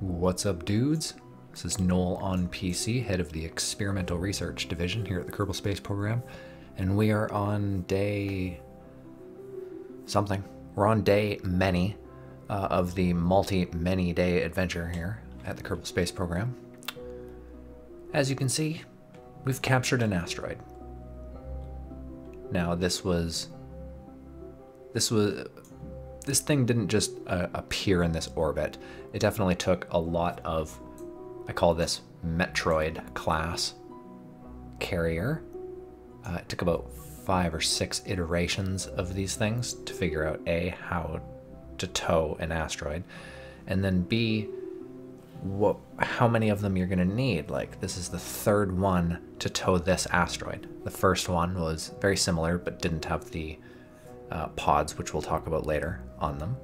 What's up, dudes? This is NOELonPC, head of the Experimental Research Division here at the Kerbal Space Program, and we are on day something. We're on day many of the many day adventure here at the Kerbal Space Program. As you can see, we've captured an asteroid. Now this thing didn't just appear in this orbit. It definitely took a lot of, I call this Metroid class carrier. It took about 5 or 6 iterations of these things to figure out A, how to tow an asteroid, and then B, how many of them you're gonna need. Like, this is the 3rd one to tow this asteroid. The first one was very similar, but didn't have the pods, which we'll talk about later, on them.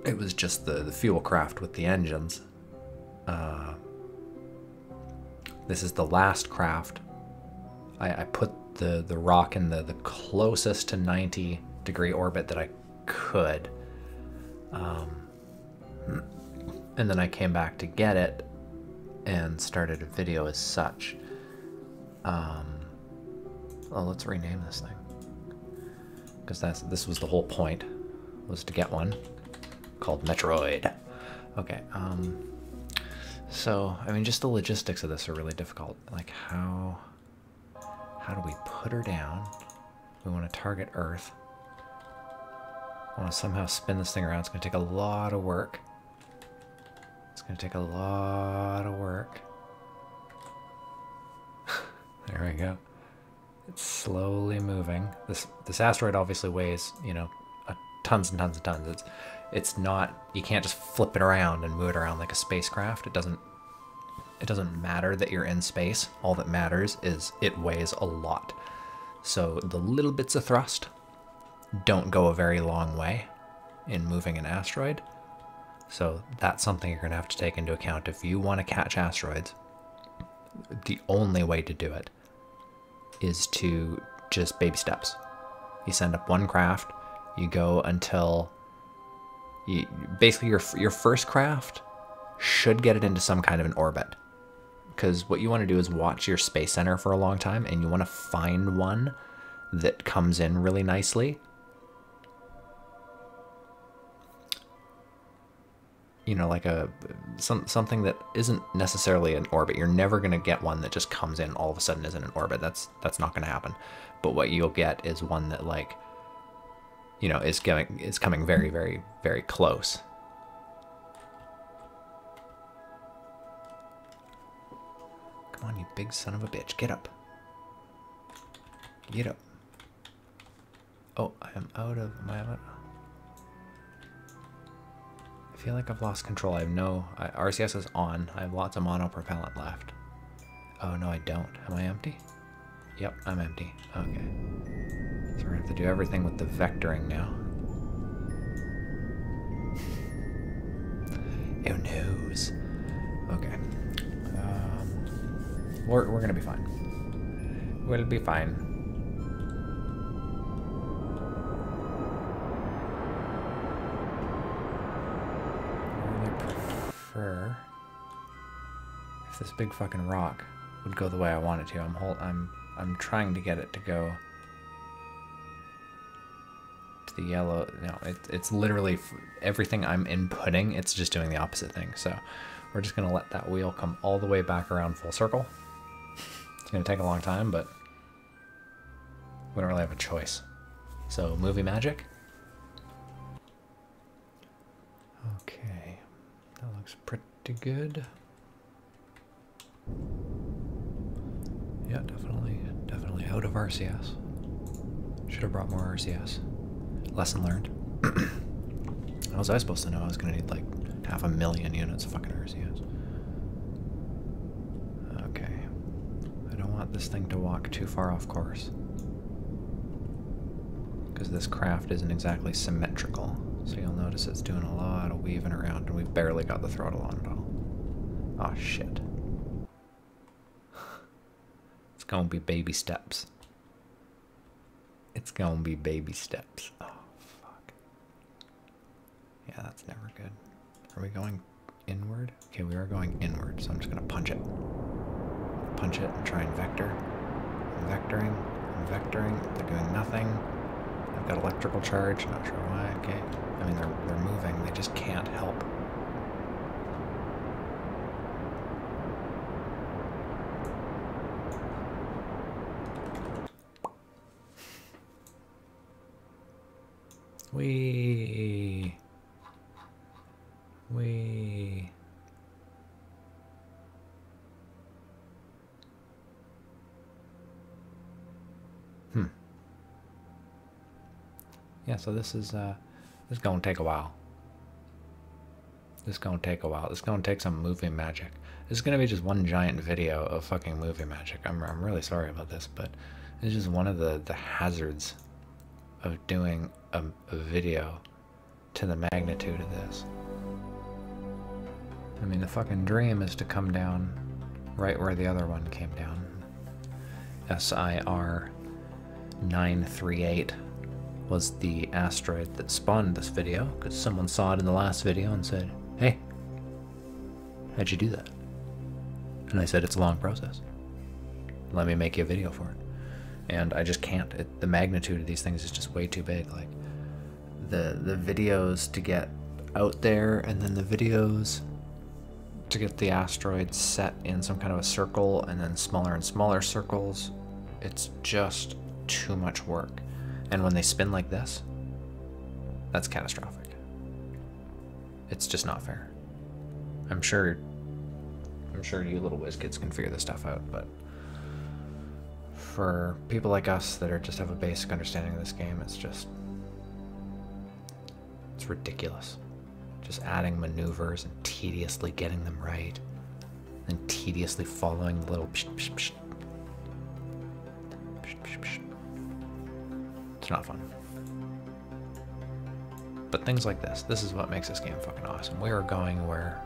It was just the fuel craft with the engines. This is the last craft. I put the rock in the closest to 90-degree orbit that I could. And then I came back to get it and started a video as such. Well, let's rename this thing, because this was the whole point, was to get one called Metroid. Okay, so I mean, just the logistics of this are really difficult. Like, how do we put her down? We want to target Earth. I want to somehow spin this thing around. It's going to take a lot of work. It's going to take a lot of work. There we go. It's slowly moving. This asteroid obviously weighs, you know, tons and tons and tons. It's not, you can't just flip it around and move it around like a spacecraft. It doesn't matter that you're in space. All that matters is it weighs a lot. So the little bits of thrust don't go a very long way in moving an asteroid. So that's something you're going to have to take into account if you want to catch asteroids. The only way to do it is to just baby steps. You send up one craft, you go until basically your first craft should get it into some kind of an orbit. Because what you want to do is watch your space center for a long time, and you want to find one that comes in really nicely. You know, like something that isn't necessarily an orbit. You're never going to get one that just comes in all of a sudden is in an orbit. That's not going to happen. But what you'll get is one that, like, you know, is coming very, very, very close. Come on, you big son of a bitch. Get up. Get up. Oh, I am out of my... I feel like I've lost control. I have no... RCS is on. I have lots of monopropellant left. Oh, no, I don't. Am I empty? Yep, I'm empty. Okay. So we're going to have to do everything with the vectoring now. Who knows? Okay. We're going to be fine. We'll be fine. If this big fucking rock would go the way I want it to. I'm trying to get it to go to the yellow. No, it's literally everything I'm inputting, it's just doing the opposite thing. So we're just gonna let that wheel come all the way back around full circle. It's gonna take a long time, but we don't really have a choice. So movie magic. Okay, that looks pretty good. Yeah, definitely out of RCS. Should have brought more RCS. Lesson learned. How was I supposed to know I was going to need like 500,000 units of fucking RCS? Okay. I don't want this thing to walk too far off course, because this craft isn't exactly symmetrical. So you'll notice it's doing a lot of weaving around, and we've barely got the throttle on at all. Oh shit. It's gonna be baby steps. It's gonna be baby steps. Oh fuck. Yeah, that's never good. Are we going inward? Okay, we are going inward, so I'm just gonna punch it. Punch it and try and vector. I'm vectoring. I'm vectoring. They're doing nothing. I've got electrical charge. Not sure why. Okay. I mean, they're moving. They just can't help. Wee. Yeah, so this is gonna take a while. This is gonna take a while. This is gonna take some movie magic. This is gonna be just one giant video of fucking movie magic. I'm really sorry about this, but it's just one of the hazards of doing a video to the magnitude of this. I mean, the fucking dream is to come down right where the other one came down. SIR 938 was the asteroid that spawned this video, because someone saw it in the last video and said, hey, how'd you do that? And I said, it's a long process. Let me make you a video for it. And I just can't. The magnitude of these things is just way too big. Like, the videos to get out there, and then the videos to get the asteroid set in some kind of a circle, and then smaller and smaller circles, it's just too much work. And when they spin like this, that's catastrophic. It's just not fair. I'm sure you little whiz kids can figure this stuff out, but for people like us that are just have a basic understanding of this game, it's ridiculous. Just adding maneuvers and tediously getting them right, and tediously following the little psh, psh, psh. Psh, psh, psh. It's not fun. But things like this is what makes this game fucking awesome. We are going where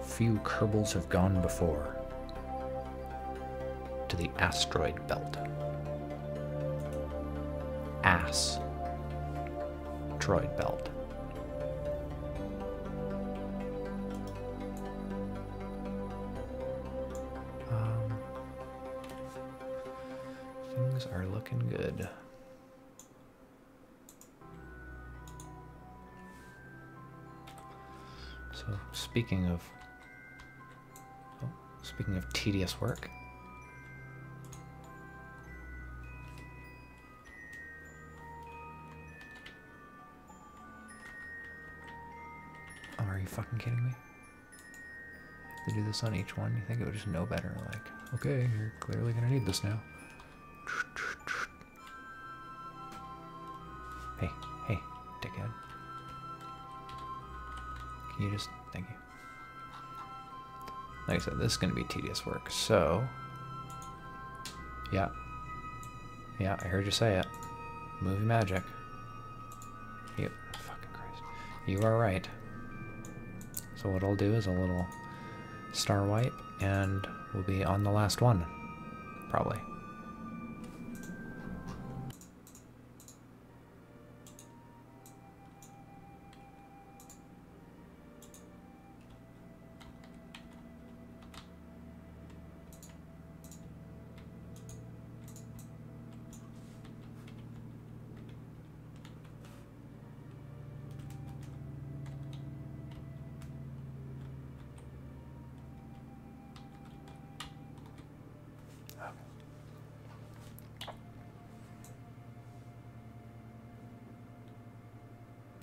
few Kerbals have gone before. To the asteroid belt. Asteroid belt. Things are looking good. So speaking of tedious work, oh, are you fucking kidding me? To do this on each one, you think it would just know better? Like, okay, you're clearly gonna need this now. Hey, dickhead. Can you just, thank you. Like I said, this is going to be tedious work, so, yeah, I heard you say it. Movie magic. You, fucking Christ. You are right. So what I'll do is a little star wipe, and we'll be on the last one, probably.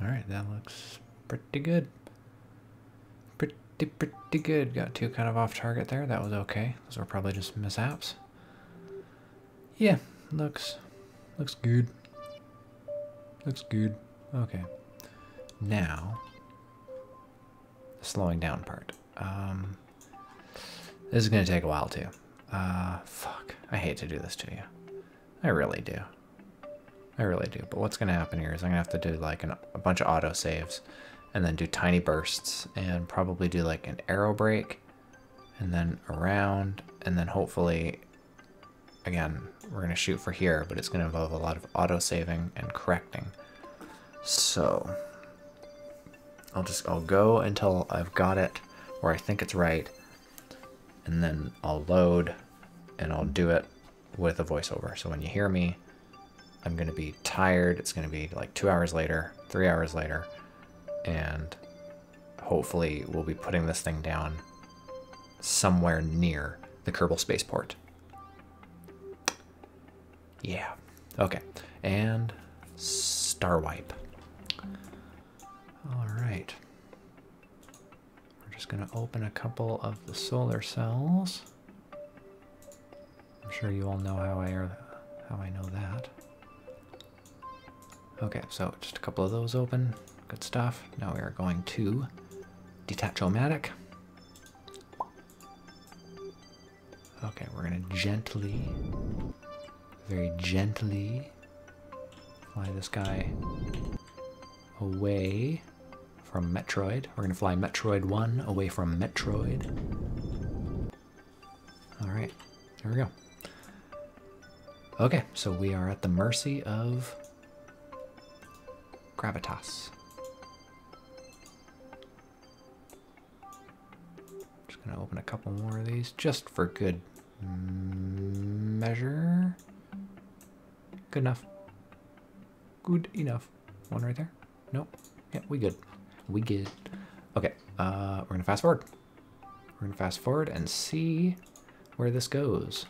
Alright, that looks pretty good. Pretty good. Got two kind of off target there. That was okay. Those were probably just mishaps. Yeah, looks good. Looks good. Okay. Now, the slowing down part. This is going to take a while too. Fuck. I hate to do this to you. I really do. But what's going to happen here is I'm going to have to do like a bunch of auto saves, and then do tiny bursts, and probably do like an arrow break, and then around, and then hopefully, again, we're going to shoot for here, but it's going to involve a lot of auto saving and correcting. So I'll go until I've got it or I think it's right, and then I'll load and I'll do it with a voiceover. So when you hear me, I'm going to be tired. It's going to be like 2 hours later, 3 hours later, and hopefully we'll be putting this thing down somewhere near the Kerbal spaceport. Yeah. Okay. And star wipe. All right. We're just going to open a couple of the solar cells. I'm sure you all know how I know that. Okay, so just a couple of those open. Good stuff. Now we are going to detach-o-matic. Okay, we're going to gently, very gently fly this guy away from Metroid. We're going to fly Metroid 1 away from Metroid. All right, there we go. Okay, so we are at the mercy of gravitas. Just going to open a couple more of these just for good measure. Good enough. Good enough. One right there? Nope. Yeah, we good. We good. Okay, we're going to fast forward. We're going to fast forward and see where this goes.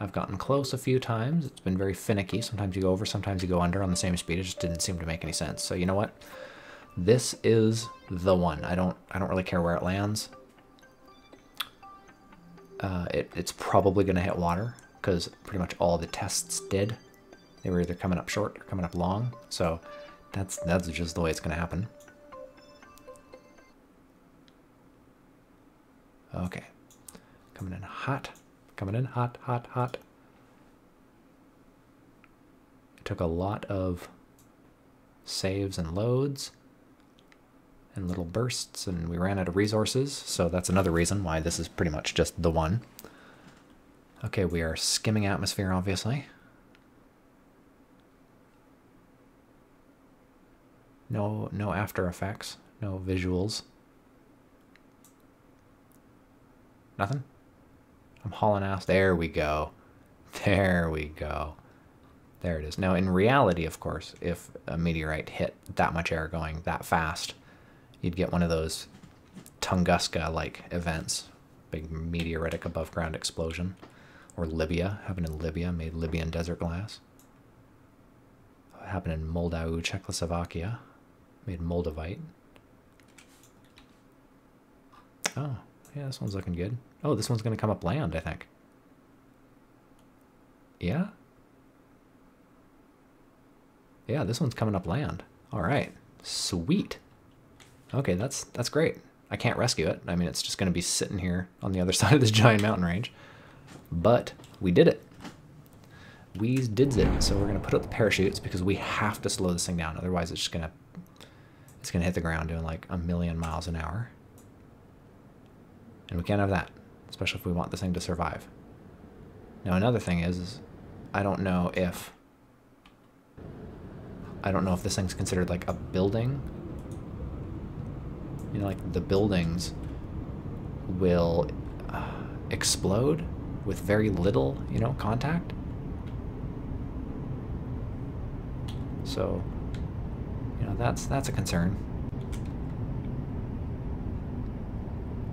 I've gotten close a few times. It's been very finicky. Sometimes you go over, sometimes you go under on the same speed. It just didn't seem to make any sense. So you know what? This is the one. I don't really care where it lands. It's probably going to hit water because pretty much all the tests did. They were either coming up short or coming up long. So that's just the way it's going to happen. Okay. Coming in hot. Coming in hot, hot, hot. It took a lot of saves and loads and little bursts, and we ran out of resources, so that's another reason why this is pretty much just the one. Okay, we are skimming atmosphere, obviously. No after effects, no visuals. Nothing? I'm hauling ass. There we go. There we go. There it is. Now, in reality, of course, if a meteorite hit that much air going that fast, you'd get one of those Tunguska-like events. Big meteoritic above-ground explosion. Or Libya. Happened in Libya. Made Libyan desert glass. Happened in Moldau, Czechoslovakia. Made Moldavite. Oh, yeah, this one's looking good. Oh, this one's going to come up land, I think. Yeah? Yeah, this one's coming up land. All right. Sweet. Okay, that's great. I can't rescue it. I mean, it's just going to be sitting here on the other side of this giant mountain range. But we did it. We did it. So we're going to put up the parachutes because we have to slow this thing down. Otherwise, it's just going to hit the ground doing like 1,000,000 miles an hour. And we can't have that, especially if we want this thing to survive. Now, another thing is I don't know if this thing's considered like a building. You know, like the buildings will explode with very little, you know, contact. So, you know, that's a concern.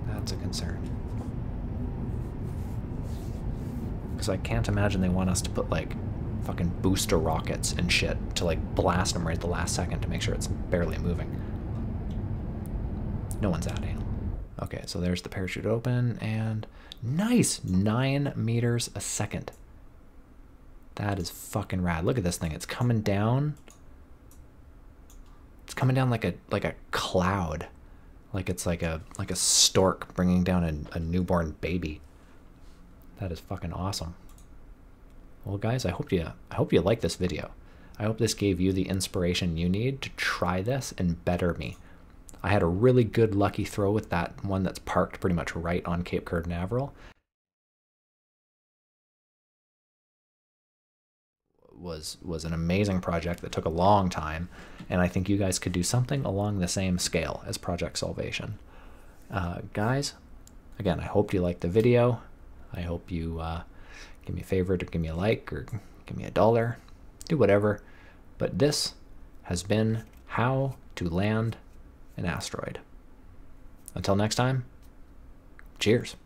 That's a concern. Because I can't imagine they want us to put like fucking booster rockets and shit to like blast them right at the last second to make sure it's barely moving. No one's that anal. Okay, so there's the parachute open and nice, 9 meters a second. That is fucking rad. Look at this thing. It's coming down. It's coming down like a cloud. Like it's like a stork bringing down a newborn baby. That is fucking awesome. Well, guys, I hope you like this video. I hope this gave you the inspiration you need to try this and better me. I had a really good lucky throw with that one that's parked pretty much right on Cape Canaveral. Was an amazing project that took a long time, and I think you guys could do something along the same scale as Project Salvation. Guys, again, I hope you liked the video. I hope you give me a favorite or give me a like or give me $1. Do whatever. But this has been how to land an asteroid. Until next time, cheers.